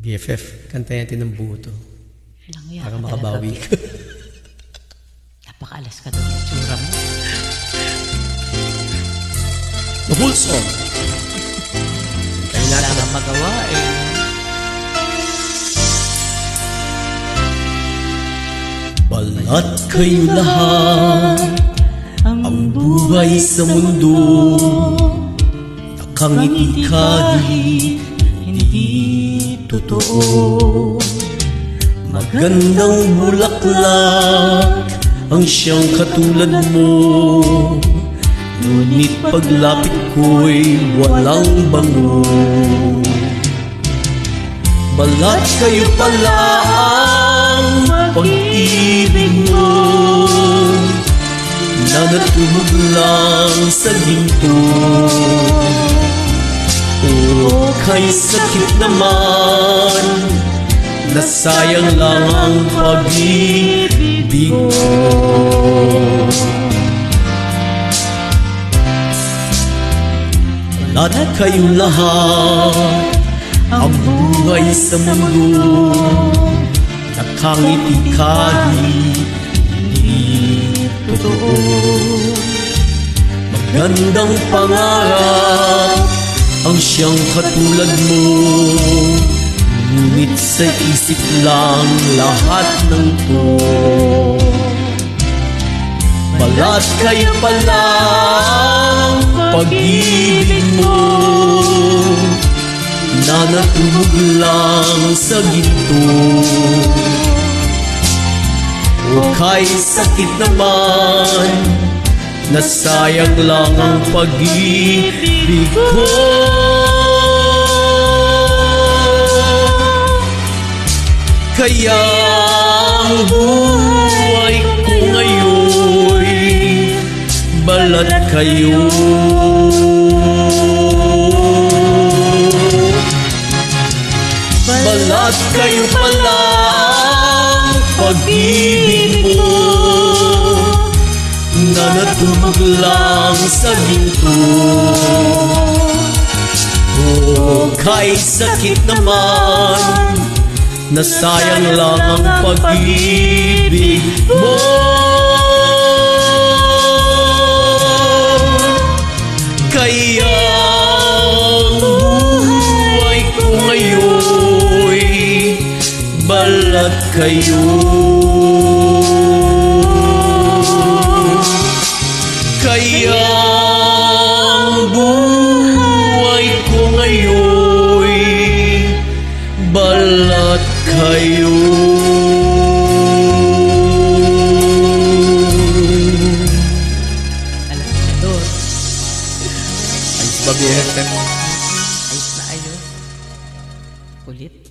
BFF, kantayan natin ng buo to. Langya Para ka makabawi talaga. ka. Napakaalas ka doon yung tsura mo. The whole song. Wala kang magawa eh. Balat kayo lahat, ang buhay sa mundo, nakangiti kahit hindi totoo. Magandang bulaklak ang siyang katulad mo, ngunit paglapit ko'y walang bango. Balat kayo pala ang pag-ibig mo, na natulog lang sa ginto. O kay sakit naman, nasayang lang ang pag-ibig ko. Balat kayo lahat, ang buhay sa mundo, nakangiti kahit hindi totoo. Magandang pangarap ang siyang katulad mo, ngunit sa isip lang lahat ng to. Balat kayo pala ang pag-ibig mo, na natulog lang sa ginto. O kay sakit naman, nasayang lang ang pag-ibig ko. Kaya ang buhay ko ngayon'y balat kayo. Balat kayo pala ang pag-ibig mo, na natulog lang sa ginto. O kay sakit naman, nasayang lang ang pag-ibig mo. Kaya ang buhay ko ngayon'y balat kayo. Kaya ang buhay ko ngayon'y balat kayo. Alas ka doon. Ayos ba, BFF? Ayos na ayos. Kulit.